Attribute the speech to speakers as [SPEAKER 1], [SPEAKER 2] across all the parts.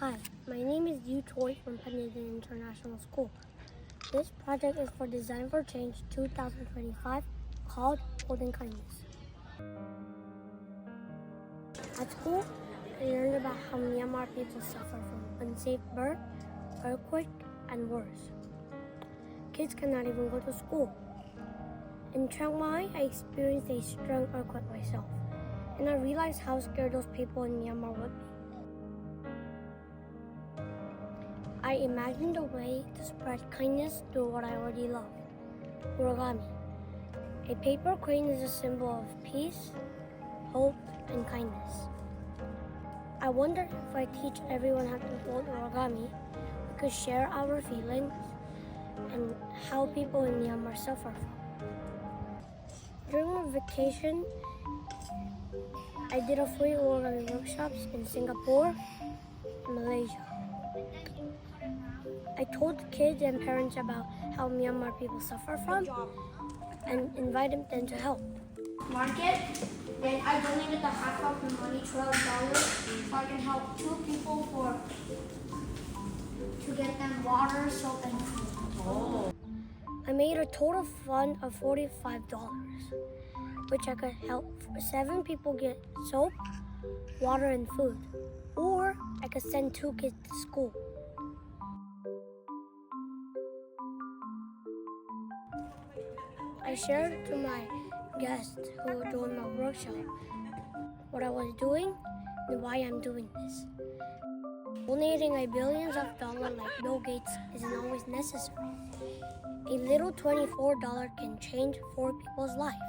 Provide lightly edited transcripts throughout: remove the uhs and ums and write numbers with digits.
[SPEAKER 1] Hi, my name is Yu Choi from Panyaden International School. This project is for Design for Change 2025 called Holding Kindness. At school, I learned about how Myanmar people suffer from unsafe birth, earthquake, and wars. Kids cannot even go to school. In Chiang Mai, I experienced a strong earthquake myself, and I realized how scared those people in Myanmar would be. I imagined a way to spread kindness through what I already love, origami. A paper crane is a symbol of peace, hope, and kindness. I wondered if I teach everyone how to hold origami, we could share our feelings and how people in Myanmar suffer from. During my vacation, I did a free origami workshops in Singapore and Malaysia. I told kids and parents about how Myanmar people suffer from and invited them to help. Market, and I donated the half of the money, $12, so I can help 2 people to get them water, soap, and food. Oh. I made a total fund of $45, which I could help 7 people get soap, water, and food, or I could send 2 kids to school. I shared to my guests who joined my workshop what I was doing and why I'm doing this. Donating billions of dollars like Bill Gates isn't always necessary. A little $24 can change 4 people's life.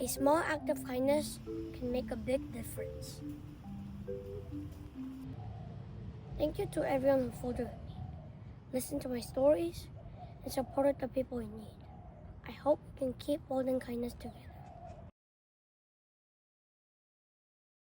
[SPEAKER 1] A small act of kindness can make a big difference. Thank you to everyone who followed me, listened to my stories, and supported the people in need. I hope we can keep holding kindness together.